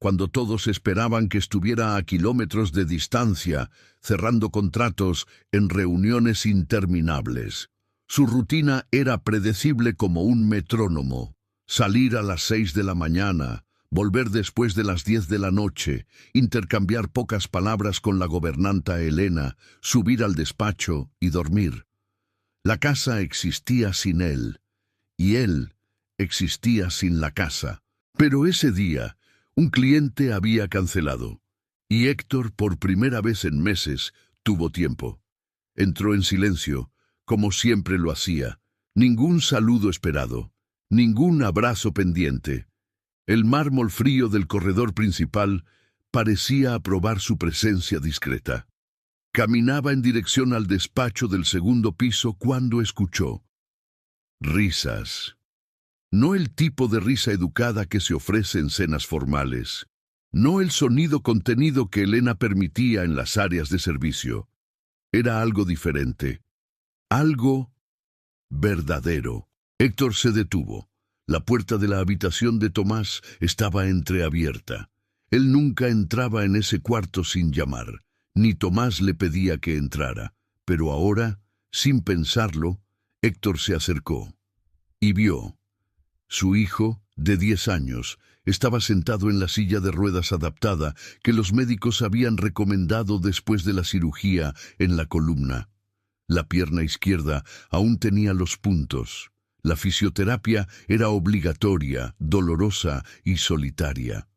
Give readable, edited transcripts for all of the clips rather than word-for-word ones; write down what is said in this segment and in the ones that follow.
cuando todos esperaban que estuviera a kilómetros de distancia, cerrando contratos en reuniones interminables. Su rutina era predecible como un metrónomo: salir a las 6 de la mañana, volver después de las 10 de la noche, intercambiar pocas palabras con la gobernanta Elena, subir al despacho y dormir. La casa existía sin él, y él existía sin la casa. Pero ese día, un cliente había cancelado, y Héctor, por primera vez en meses, tuvo tiempo. Entró en silencio, como siempre lo hacía. Ningún saludo esperado, ningún abrazo pendiente. El mármol frío del corredor principal parecía aprobar su presencia discreta. Caminaba en dirección al despacho del segundo piso cuando escuchó risas. No el tipo de risa educada que se ofrece en cenas formales. No el sonido contenido que Elena permitía en las áreas de servicio. Era algo diferente. Algo verdadero. Héctor se detuvo. La puerta de la habitación de Tomás estaba entreabierta. Él nunca entraba en ese cuarto sin llamar, ni Tomás le pedía que entrara. Pero ahora, sin pensarlo, Héctor se acercó y vio. Su hijo, de 10 años, estaba sentado en la silla de ruedas adaptada que los médicos habían recomendado después de la cirugía en la columna. La pierna izquierda aún tenía los puntos. La fisioterapia era obligatoria, dolorosa y solitaria.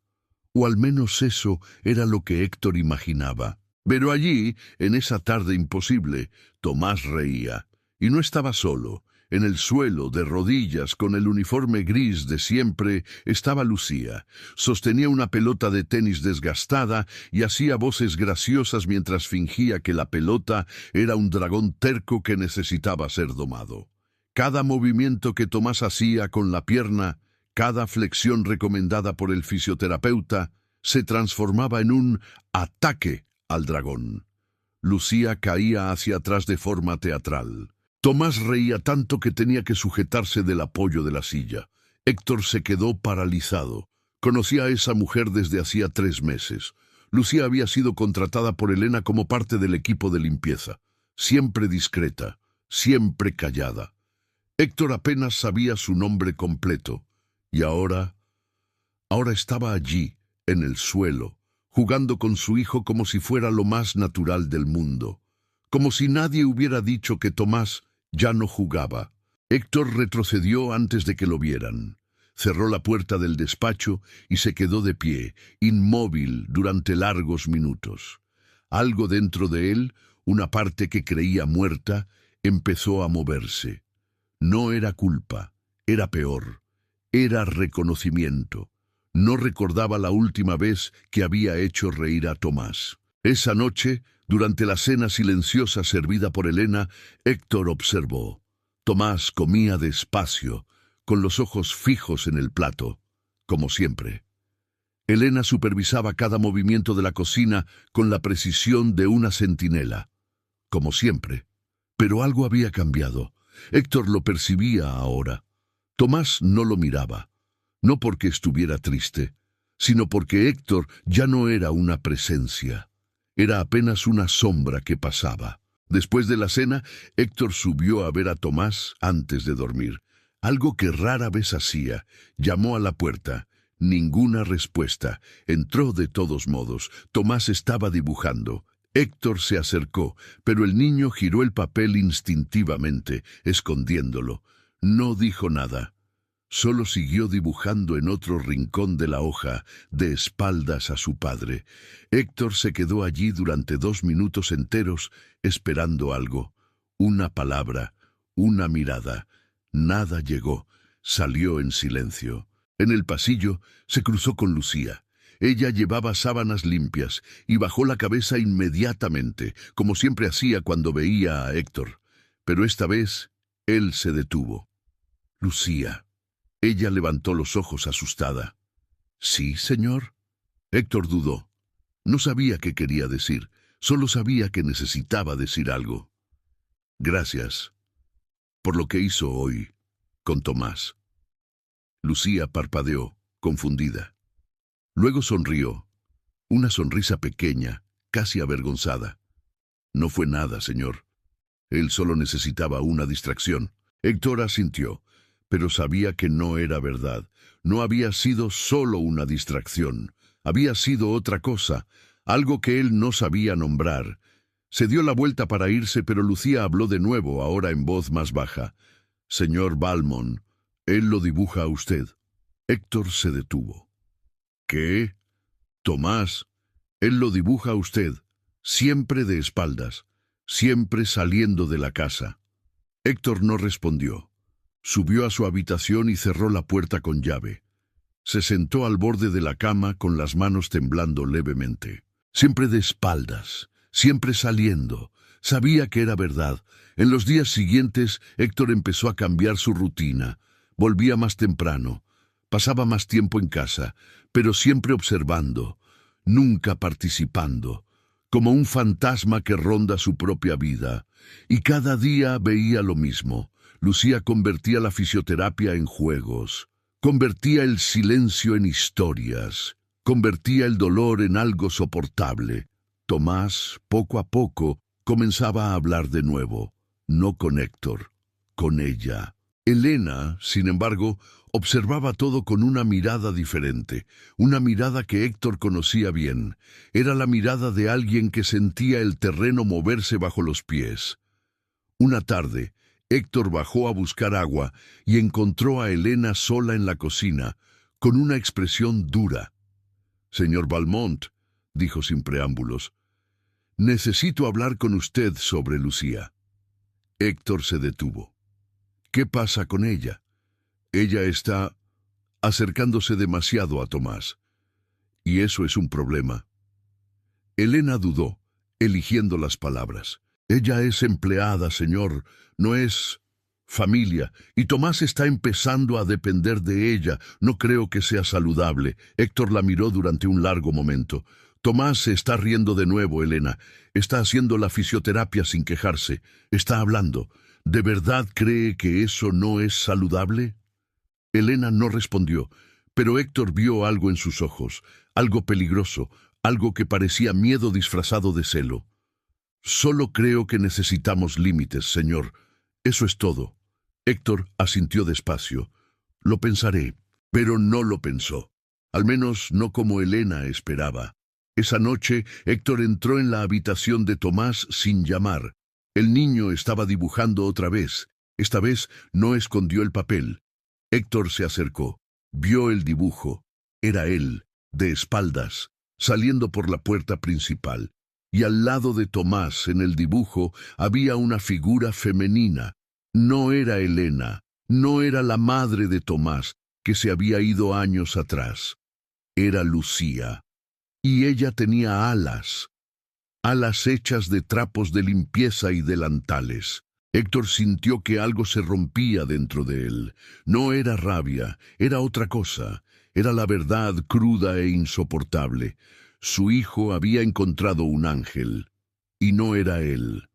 O al menos eso era lo que Héctor imaginaba. Pero allí, en esa tarde imposible, Tomás reía. Y no estaba solo. En el suelo, de rodillas, con el uniforme gris de siempre, estaba Lucía. Sostenía una pelota de tenis desgastada y hacía voces graciosas mientras fingía que la pelota era un dragón terco que necesitaba ser domado. Cada movimiento que Tomás hacía con la pierna, cada flexión recomendada por el fisioterapeuta, se transformaba en un ataque al dragón. Lucía caía hacia atrás de forma teatral. Tomás reía tanto que tenía que sujetarse del apoyo de la silla. Héctor se quedó paralizado. Conocía a esa mujer desde hacía 3 meses. Lucía había sido contratada por Elena como parte del equipo de limpieza. Siempre discreta, siempre callada. Héctor apenas sabía su nombre completo. Y ahora estaba allí, en el suelo, jugando con su hijo como si fuera lo más natural del mundo. Como si nadie hubiera dicho que Tomás ya no jugaba. Héctor retrocedió antes de que lo vieran. Cerró la puerta del despacho y se quedó de pie, inmóvil durante largos minutos. Algo dentro de él, una parte que creía muerta, empezó a moverse. No era culpa, era peor. Era reconocimiento. No recordaba la última vez que había hecho reír a Tomás. Esa noche, durante la cena silenciosa servida por Elena, Héctor observó. Tomás comía despacio, con los ojos fijos en el plato, como siempre. Elena supervisaba cada movimiento de la cocina con la precisión de una centinela, como siempre. Pero algo había cambiado. Héctor lo percibía ahora. Tomás no lo miraba, no porque estuviera triste, sino porque Héctor ya no era una presencia. Era apenas una sombra que pasaba. Después de la cena, Héctor subió a ver a Tomás antes de dormir. Algo que rara vez hacía. Llamó a la puerta. Ninguna respuesta. Entró de todos modos. Tomás estaba dibujando. Héctor se acercó, pero el niño giró el papel instintivamente, escondiéndolo. No dijo nada. Solo siguió dibujando en otro rincón de la hoja, de espaldas a su padre. Héctor se quedó allí durante 2 minutos enteros, esperando algo. Una palabra, una mirada. Nada llegó. Salió en silencio. En el pasillo se cruzó con Lucía. Ella llevaba sábanas limpias y bajó la cabeza inmediatamente, como siempre hacía cuando veía a Héctor. Pero esta vez, él se detuvo. Lucía. Ella levantó los ojos asustada. «¿Sí, señor?» Héctor dudó. No sabía qué quería decir, solo sabía que necesitaba decir algo. «Gracias por lo que hizo hoy con Tomás». Lucía parpadeó, confundida. Luego sonrió, una sonrisa pequeña, casi avergonzada. No fue nada, señor. Él solo necesitaba una distracción. Héctor asintió, pero sabía que no era verdad. No había sido solo una distracción. Había sido otra cosa, algo que él no sabía nombrar. Se dio la vuelta para irse, pero Lucía habló de nuevo, ahora en voz más baja. Señor Valmont, él lo dibuja a usted. Héctor se detuvo. ¿Qué? Tomás, él lo dibuja a usted, siempre de espaldas, siempre saliendo de la casa. Héctor no respondió. Subió a su habitación y cerró la puerta con llave. Se sentó al borde de la cama con las manos temblando levemente. Siempre de espaldas, siempre saliendo. Sabía que era verdad. En los días siguientes, Héctor empezó a cambiar su rutina. Volvía más temprano. Pasaba más tiempo en casa, pero siempre observando, nunca participando, como un fantasma que ronda su propia vida. Y cada día veía lo mismo. Lucía convertía la fisioterapia en juegos, convertía el silencio en historias, convertía el dolor en algo soportable. Tomás, poco a poco, comenzaba a hablar de nuevo, no con Héctor, con ella. Elena, sin embargo, observaba todo con una mirada diferente, una mirada que Héctor conocía bien. Era la mirada de alguien que sentía el terreno moverse bajo los pies. Una tarde, Héctor bajó a buscar agua y encontró a Elena sola en la cocina, con una expresión dura. «Señor Valmont», dijo sin preámbulos, «necesito hablar con usted sobre Lucía». Héctor se detuvo. «¿Qué pasa con ella? Ella está acercándose demasiado a Tomás. Y eso es un problema». Elena dudó, eligiendo las palabras. «Ella es empleada, señor, no es familia, y Tomás está empezando a depender de ella. No creo que sea saludable». Héctor la miró durante un largo momento. «Tomás se está riendo de nuevo, Elena. Está haciendo la fisioterapia sin quejarse. Está hablando. ¿De verdad cree que eso no es saludable?» Elena no respondió, pero Héctor vio algo en sus ojos, algo peligroso, algo que parecía miedo disfrazado de celo. «Solo creo que necesitamos límites, señor. Eso es todo». Héctor asintió despacio. «Lo pensaré», pero no lo pensó. Al menos no como Elena esperaba. Esa noche, Héctor entró en la habitación de Tomás sin llamar. El niño estaba dibujando otra vez. Esta vez no escondió el papel. Héctor se acercó. Vio el dibujo. Era él, de espaldas, saliendo por la puerta principal. Y al lado de Tomás, en el dibujo, había una figura femenina. No era Elena, no era la madre de Tomás, que se había ido años atrás. Era Lucía. Y ella tenía alas, alas hechas de trapos de limpieza y delantales. Héctor sintió que algo se rompía dentro de él. No era rabia, era otra cosa. Era la verdad cruda e insoportable. Su hijo había encontrado un ángel, y no era él.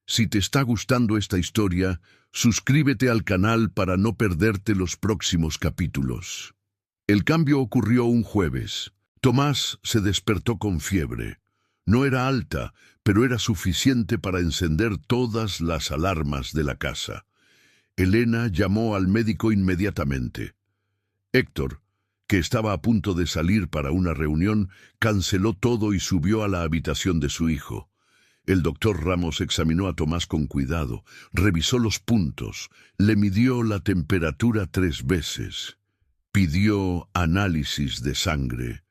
Si te está gustando esta historia, suscríbete al canal para no perderte los próximos capítulos. El cambio ocurrió un jueves. Tomás se despertó con fiebre. No era alta, pero era suficiente para encender todas las alarmas de la casa. Elena llamó al médico inmediatamente. Héctor, que estaba a punto de salir para una reunión, canceló todo y subió a la habitación de su hijo. El doctor Ramos examinó a Tomás con cuidado, revisó los puntos, le midió la temperatura 3 veces, pidió análisis de sangre.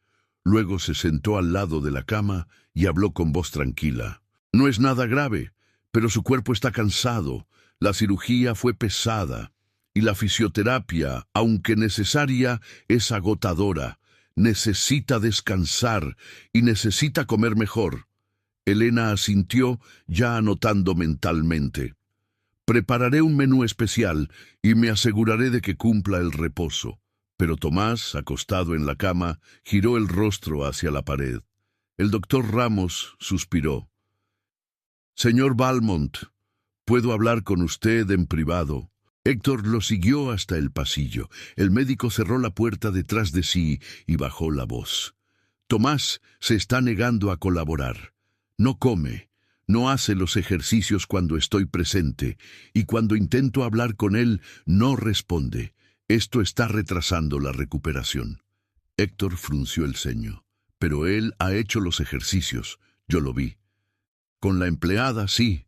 Luego se sentó al lado de la cama y habló con voz tranquila. «No es nada grave, pero su cuerpo está cansado. La cirugía fue pesada y la fisioterapia, aunque necesaria, es agotadora. Necesita descansar y necesita comer mejor». Elena asintió, ya anotando mentalmente. «Prepararé un menú especial y me aseguraré de que cumpla el reposo». Pero Tomás, acostado en la cama, giró el rostro hacia la pared. El doctor Ramos suspiró. «Señor Valmont, ¿puedo hablar con usted en privado?». Héctor lo siguió hasta el pasillo. El médico cerró la puerta detrás de sí y bajó la voz. Tomás se está negando a colaborar. No come, no hace los ejercicios cuando estoy presente, y cuando intento hablar con él, no responde. Esto está retrasando la recuperación. Héctor frunció el ceño. Pero él ha hecho los ejercicios, yo lo vi. Con la empleada, sí.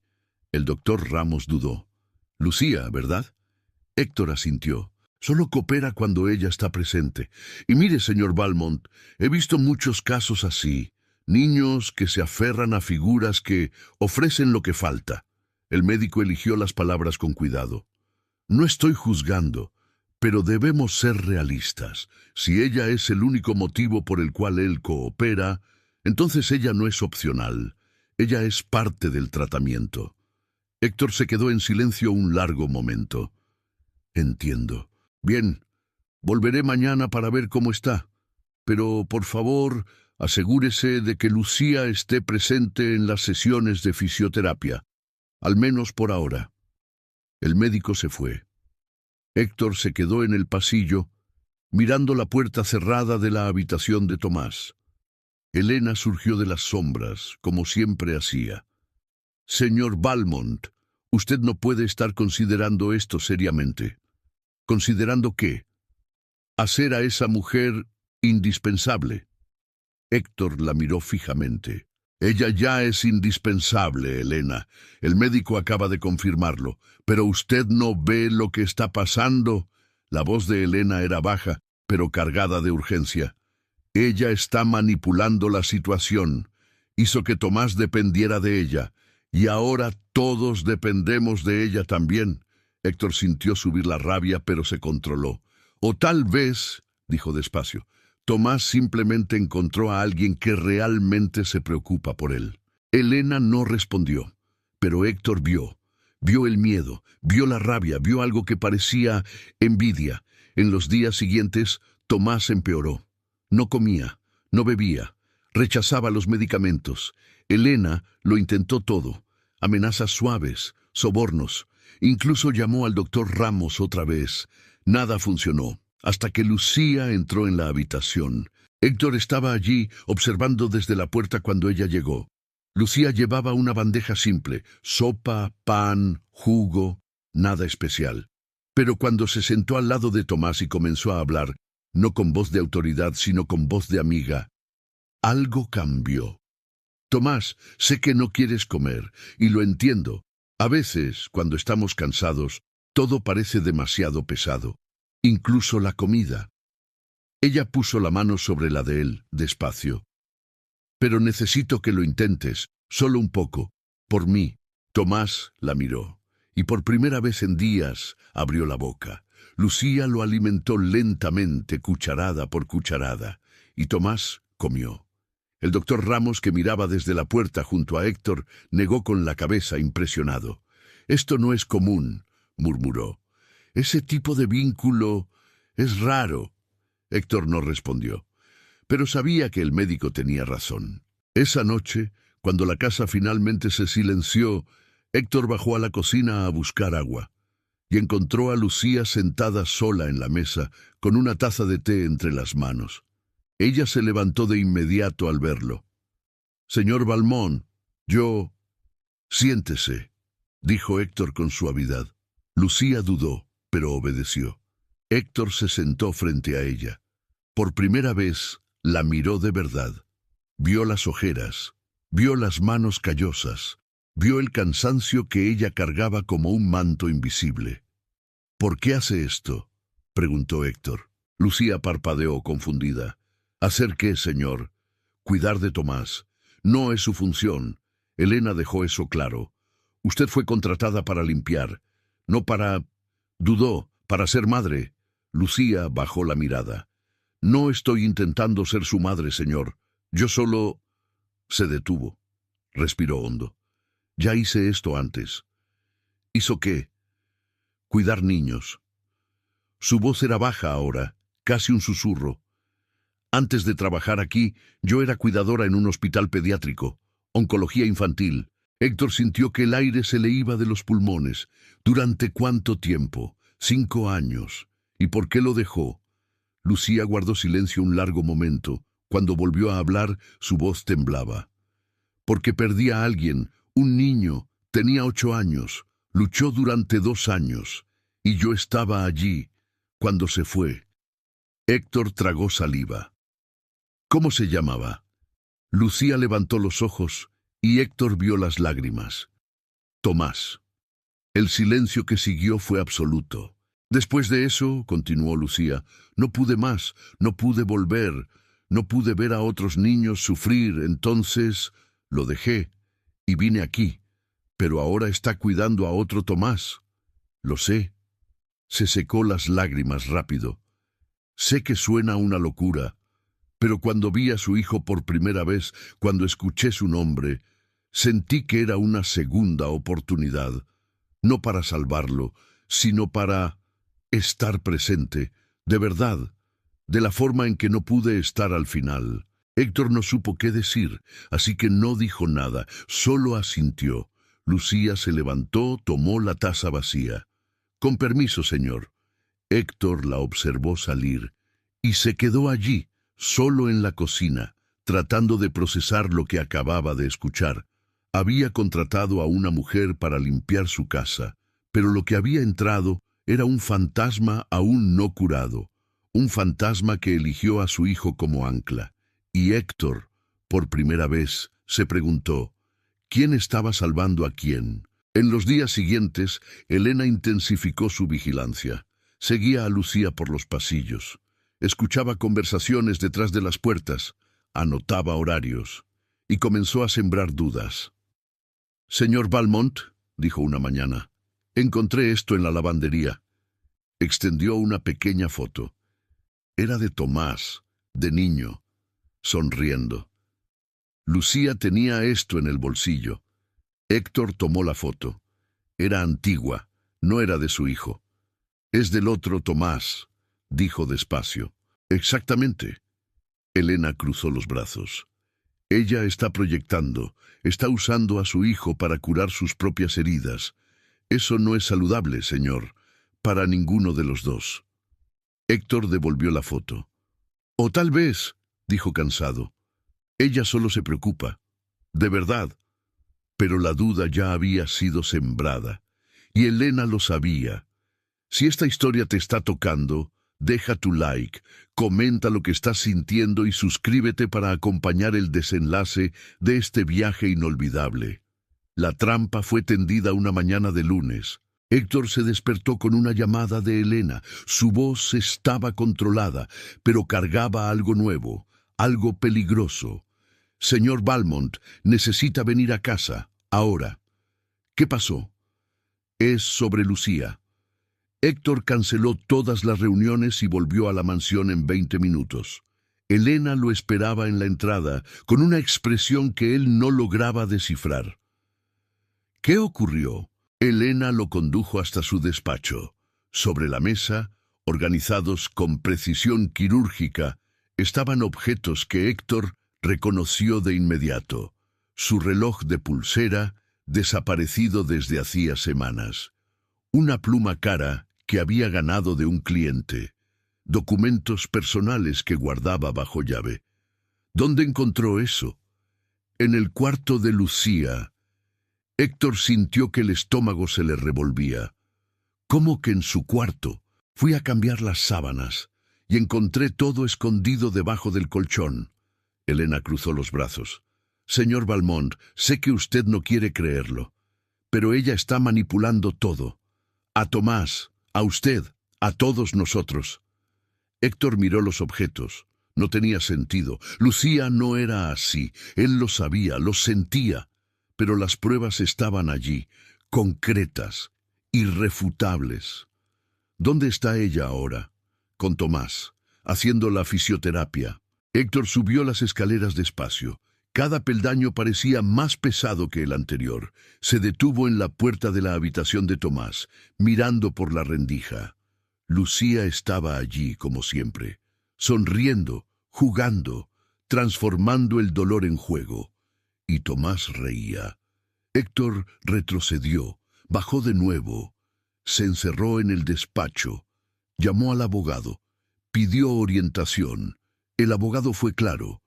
El doctor Ramos dudó. Lucía, ¿verdad? Héctor asintió. Solo coopera cuando ella está presente. Y mire, señor Valmont, he visto muchos casos así. Niños que se aferran a figuras que ofrecen lo que falta. El médico eligió las palabras con cuidado. No estoy juzgando, pero debemos ser realistas. Si ella es el único motivo por el cual él coopera, entonces ella no es opcional. Ella es parte del tratamiento. Héctor se quedó en silencio un largo momento. Entiendo. Bien, volveré mañana para ver cómo está. Pero, por favor, asegúrese de que Lucía esté presente en las sesiones de fisioterapia, al menos por ahora. El médico se fue. Héctor se quedó en el pasillo, mirando la puerta cerrada de la habitación de Tomás. Elena surgió de las sombras, como siempre hacía. Señor Valmont, usted no puede estar considerando esto seriamente. ¿Considerando qué? Hacer a esa mujer indispensable. Héctor la miró fijamente. Ella ya es indispensable, Elena. El médico acaba de confirmarlo. Pero usted no ve lo que está pasando. La voz de Elena era baja, pero cargada de urgencia. Ella está manipulando la situación. Hizo que Tomás dependiera de ella. Y ahora todos dependemos de ella también. Héctor sintió subir la rabia, pero se controló. O tal vez, dijo despacio, Tomás simplemente encontró a alguien que realmente se preocupa por él. Elena no respondió, pero Héctor vio el miedo, vio la rabia, vio algo que parecía envidia. En los días siguientes, Tomás empeoró. No comía, no bebía, rechazaba los medicamentos. Elena lo intentó todo, amenazas suaves, sobornos. Incluso llamó al doctor Ramos otra vez. Nada funcionó, hasta que Lucía entró en la habitación. Héctor estaba allí, observando desde la puerta cuando ella llegó. Lucía llevaba una bandeja simple, sopa, pan, jugo, nada especial. Pero cuando se sentó al lado de Tomás y comenzó a hablar, no con voz de autoridad, sino con voz de amiga, algo cambió. Tomás, sé que no quieres comer, y lo entiendo. A veces, cuando estamos cansados, todo parece demasiado pesado, incluso la comida. Ella puso la mano sobre la de él, despacio. Pero necesito que lo intentes, solo un poco, por mí. Tomás la miró, y por primera vez en días abrió la boca. Lucía lo alimentó lentamente, cucharada por cucharada, y Tomás comió. El doctor Ramos, que miraba desde la puerta junto a Héctor, negó con la cabeza impresionado. «Esto no es común», murmuró. «Ese tipo de vínculo es raro». Héctor no respondió, pero sabía que el médico tenía razón. Esa noche, cuando la casa finalmente se silenció, Héctor bajó a la cocina a buscar agua, y encontró a Lucía sentada sola en la mesa, con una taza de té entre las manos. Ella se levantó de inmediato al verlo. «Señor Valmont, yo...» «Siéntese», dijo Héctor con suavidad. Lucía dudó, pero obedeció. Héctor se sentó frente a ella. Por primera vez, la miró de verdad. Vio las ojeras, vio las manos callosas, vio el cansancio que ella cargaba como un manto invisible. «¿Por qué hace esto?», preguntó Héctor. Lucía parpadeó confundida. «¿Hacer qué, señor? Cuidar de Tomás. No es su función. Elena dejó eso claro. Usted fue contratada para limpiar, no para...» Dudó, «para ser madre». Lucía bajó la mirada. «No estoy intentando ser su madre, señor. Yo solo...» Se detuvo. Respiró hondo. «Ya hice esto antes». «¿Hizo qué?» «Cuidar niños». Su voz era baja ahora, casi un susurro. «Antes de trabajar aquí, yo era cuidadora en un hospital pediátrico, oncología infantil». Héctor sintió que el aire se le iba de los pulmones. «¿Durante cuánto tiempo?». 5 años. ¿Y por qué lo dejó? Lucía guardó silencio un largo momento. Cuando volvió a hablar, su voz temblaba. Porque perdí a alguien, un niño, tenía 8 años, luchó durante 2 años, y yo estaba allí cuando se fue. Héctor tragó saliva. ¿Cómo se llamaba? Lucía levantó los ojos y Héctor vio las lágrimas. Tomás. El silencio que siguió fue absoluto. Después de eso, continuó Lucía, no pude más, no pude volver, no pude ver a otros niños sufrir, entonces lo dejé y vine aquí. Pero ahora está cuidando a otro Tomás. Lo sé. Se secó las lágrimas rápido. Sé que suena una locura, pero cuando vi a su hijo por primera vez, cuando escuché su nombre, sentí que era una segunda oportunidad, no para salvarlo, sino para estar presente, de verdad, de la forma en que no pude estar al final. Héctor no supo qué decir, así que no dijo nada, solo asintió. Lucía se levantó, tomó la taza vacía. Con permiso, señor. Héctor la observó salir y se quedó allí, solo en la cocina, tratando de procesar lo que acababa de escuchar. Había contratado a una mujer para limpiar su casa, pero lo que había entrado era un fantasma aún no curado, un fantasma que eligió a su hijo como ancla. Y Héctor, por primera vez, se preguntó, ¿quién estaba salvando a quién? En los días siguientes, Elena intensificó su vigilancia. Seguía a Lucía por los pasillos. Escuchaba conversaciones detrás de las puertas, anotaba horarios, y comenzó a sembrar dudas. «Señor Valmont», dijo una mañana, «encontré esto en la lavandería». Extendió una pequeña foto. Era de Tomás, de niño, sonriendo. Lucía tenía esto en el bolsillo. Héctor tomó la foto. Era antigua, no era de su hijo. «Es del otro Tomás», dijo despacio. «Exactamente». Elena cruzó los brazos. Ella está proyectando, está usando a su hijo para curar sus propias heridas. Eso no es saludable, señor, para ninguno de los dos. Héctor devolvió la foto. «O tal vez», dijo cansado, «ella solo se preocupa. De verdad». Pero la duda ya había sido sembrada, y Elena lo sabía. Si esta historia te está tocando, deja tu like, comenta lo que estás sintiendo y suscríbete para acompañar el desenlace de este viaje inolvidable. La trampa fue tendida una mañana de lunes. Héctor se despertó con una llamada de Elena. Su voz estaba controlada, pero cargaba algo nuevo, algo peligroso. «Señor Valmont, necesita venir a casa, ahora». «¿Qué pasó?» «Es sobre Lucía». Héctor canceló todas las reuniones y volvió a la mansión en 20 minutos. Elena lo esperaba en la entrada, con una expresión que él no lograba descifrar. ¿Qué ocurrió? Elena lo condujo hasta su despacho. Sobre la mesa, organizados con precisión quirúrgica, estaban objetos que Héctor reconoció de inmediato. Su reloj de pulsera, desaparecido desde hacía semanas. Una pluma cara que había ganado de un cliente. Documentos personales que guardaba bajo llave. ¿Dónde encontró eso? En el cuarto de Lucía. Héctor sintió que el estómago se le revolvía. ¿Cómo que en su cuarto? Fui a cambiar las sábanas y encontré todo escondido debajo del colchón. Elena cruzó los brazos. «Señor Valmont, sé que usted no quiere creerlo, pero ella está manipulando todo. A Tomás, a usted, a todos nosotros». Héctor miró los objetos. No tenía sentido. Lucía no era así. Él lo sabía, lo sentía. Pero las pruebas estaban allí, concretas, irrefutables. ¿Dónde está ella ahora? Con Tomás, haciendo la fisioterapia. Héctor subió las escaleras despacio. Cada peldaño parecía más pesado que el anterior. Se detuvo en la puerta de la habitación de Tomás, mirando por la rendija. Lucía estaba allí, como siempre, sonriendo, jugando, transformando el dolor en juego. Y Tomás reía. Héctor retrocedió, bajó de nuevo. Se encerró en el despacho. Llamó al abogado. Pidió orientación. El abogado fue claro.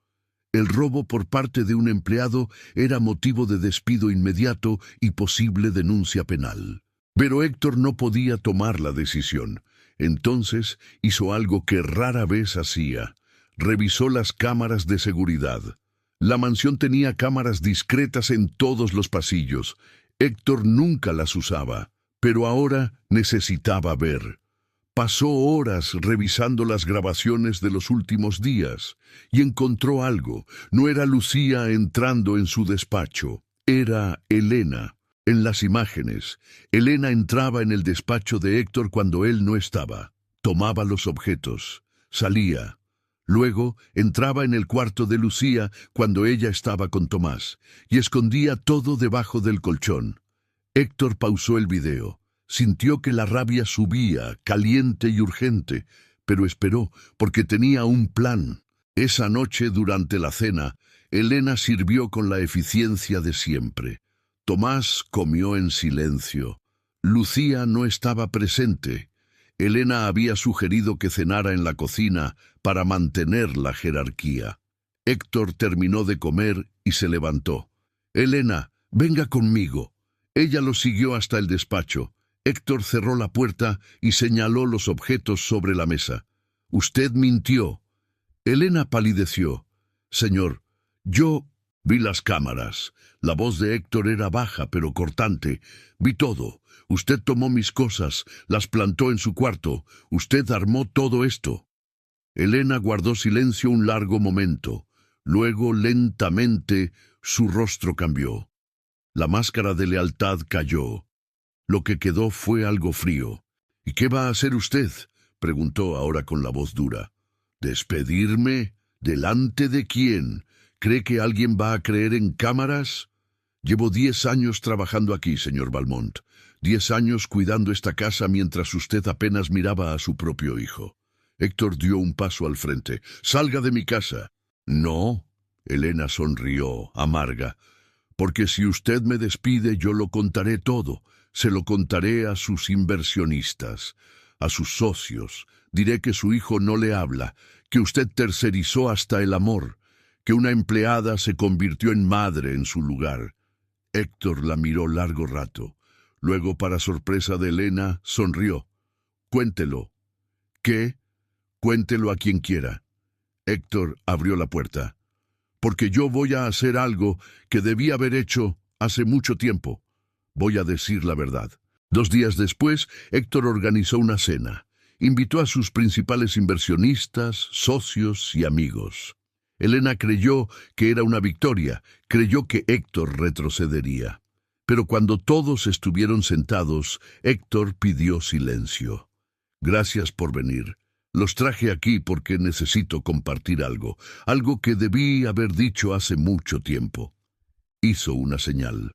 El robo por parte de un empleado era motivo de despido inmediato y posible denuncia penal. Pero Héctor no podía tomar la decisión. Entonces hizo algo que rara vez hacía. Revisó las cámaras de seguridad. La mansión tenía cámaras discretas en todos los pasillos. Héctor nunca las usaba, pero ahora necesitaba ver. Pasó horas revisando las grabaciones de los últimos días y encontró algo. No era Lucía entrando en su despacho, era Elena. En las imágenes, Elena entraba en el despacho de Héctor cuando él no estaba. Tomaba los objetos, salía. Luego entraba en el cuarto de Lucía cuando ella estaba con Tomás y escondía todo debajo del colchón. Héctor pausó el video. Sintió que la rabia subía, caliente y urgente, pero esperó porque tenía un plan. Esa noche, durante la cena, Elena sirvió con la eficiencia de siempre. Tomás comió en silencio. Lucía no estaba presente. Elena había sugerido que cenara en la cocina para mantener la jerarquía. Héctor terminó de comer y se levantó. «Elena, venga conmigo». Ella lo siguió hasta el despacho. Héctor cerró la puerta y señaló los objetos sobre la mesa. «Usted mintió». Elena palideció. «Señor, yo vi las cámaras». La voz de Héctor era baja pero cortante. «Vi todo. Usted tomó mis cosas, las plantó en su cuarto. Usted armó todo esto». Elena guardó silencio un largo momento. Luego, lentamente, su rostro cambió. La máscara de lealtad cayó. Lo que quedó fue algo frío. «¿Y qué va a hacer usted?», preguntó ahora con la voz dura. «¿Despedirme? ¿Delante de quién? ¿Cree que alguien va a creer en cámaras? Llevo 10 años trabajando aquí, señor Valmont. 10 años cuidando esta casa mientras usted apenas miraba a su propio hijo». Héctor dio un paso al frente. «¡Salga de mi casa!». «No». Elena sonrió, amarga. «Porque si usted me despide, yo lo contaré todo. Se lo contaré a sus inversionistas, a sus socios. Diré que su hijo no le habla, que usted tercerizó hasta el amor, que una empleada se convirtió en madre en su lugar». Héctor la miró largo rato. Luego, para sorpresa de Elena, sonrió. «Cuéntelo». «¿Qué?» «Cuéntelo a quien quiera». Héctor abrió la puerta. «Porque yo voy a hacer algo que debí haber hecho hace mucho tiempo. Voy a decir la verdad». 2 días después, Héctor organizó una cena. Invitó a sus principales inversionistas, socios y amigos. Elena creyó que era una victoria, creyó que Héctor retrocedería. Pero cuando todos estuvieron sentados, Héctor pidió silencio. «Gracias por venir. Los traje aquí porque necesito compartir algo que debí haber dicho hace mucho tiempo». Hizo una señal.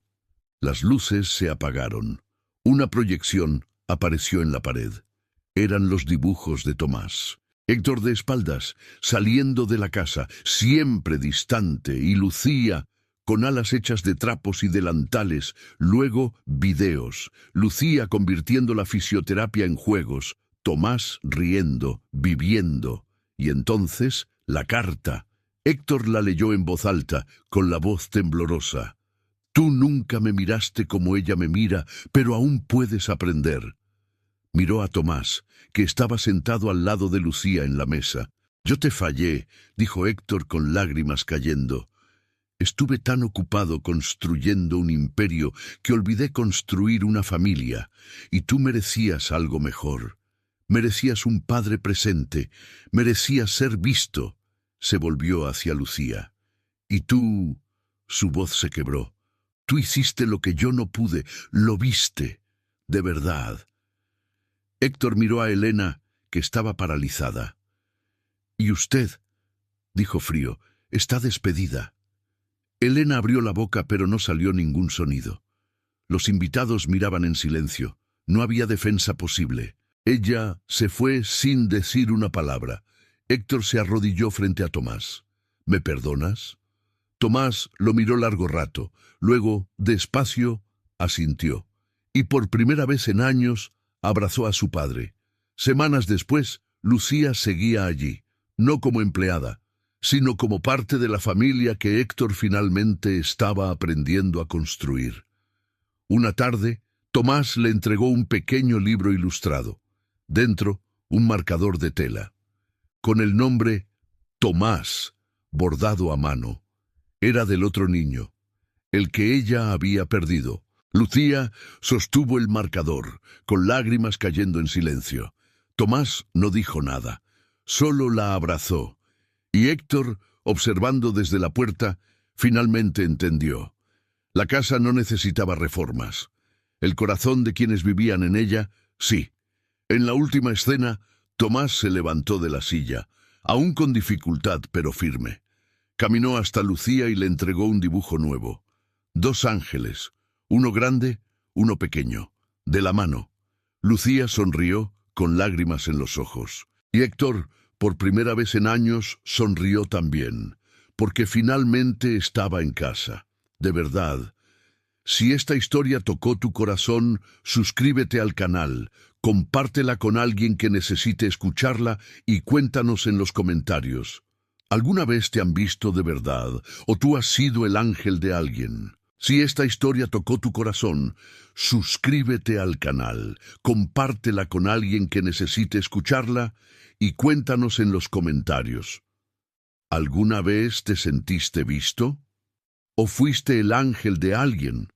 Las luces se apagaron. Una proyección apareció en la pared. Eran los dibujos de Tomás. Héctor de espaldas, saliendo de la casa, siempre distante, y Lucía, con alas hechas de trapos y delantales. Luego, videos. Lucía convirtiendo la fisioterapia en juegos. Tomás riendo, viviendo. Y entonces, la carta. Héctor la leyó en voz alta, con la voz temblorosa. «Tú nunca me miraste como ella me mira, pero aún puedes aprender». Miró a Tomás, que estaba sentado al lado de Lucía en la mesa. «Yo te fallé», dijo Héctor con lágrimas cayendo. «Estuve tan ocupado construyendo un imperio que olvidé construir una familia, y tú merecías algo mejor. Merecías un padre presente, merecías ser visto». Se volvió hacia Lucía. «Y tú...». Su voz se quebró. «Tú hiciste lo que yo no pude, lo viste, de verdad». Héctor miró a Elena, que estaba paralizada. «¿Y usted?», dijo frío, «está despedida». Elena abrió la boca, pero no salió ningún sonido. Los invitados miraban en silencio. No había defensa posible. Ella se fue sin decir una palabra. Héctor se arrodilló frente a Tomás. «¿Me perdonas?». Tomás lo miró largo rato. Luego, despacio, asintió. Y por primera vez en años, abrazó a su padre. Semanas después, Lucía seguía allí, no como empleada, sino como parte de la familia que Héctor finalmente estaba aprendiendo a construir. Una tarde, Tomás le entregó un pequeño libro ilustrado. Dentro, un marcador de tela, con el nombre Tomás, bordado a mano. Era del otro niño, el que ella había perdido. Lucía sostuvo el marcador, con lágrimas cayendo en silencio. Tomás no dijo nada, solo la abrazó. Y Héctor, observando desde la puerta, finalmente entendió. La casa no necesitaba reformas. El corazón de quienes vivían en ella, sí. En la última escena, Tomás se levantó de la silla, aún con dificultad pero firme. Caminó hasta Lucía y le entregó un dibujo nuevo. 2 ángeles, uno grande, uno pequeño, de la mano. Lucía sonrió con lágrimas en los ojos. Y Héctor, por primera vez en años, sonrió también, porque finalmente estaba en casa. De verdad. Si esta historia tocó tu corazón, suscríbete al canal, compártela con alguien que necesite escucharla y cuéntanos en los comentarios. ¿Alguna vez te han visto de verdad o tú has sido el ángel de alguien? Si esta historia tocó tu corazón, suscríbete al canal, compártela con alguien que necesite escucharla y cuéntanos en los comentarios. ¿Alguna vez te sentiste visto? ¿O fuiste el ángel de alguien?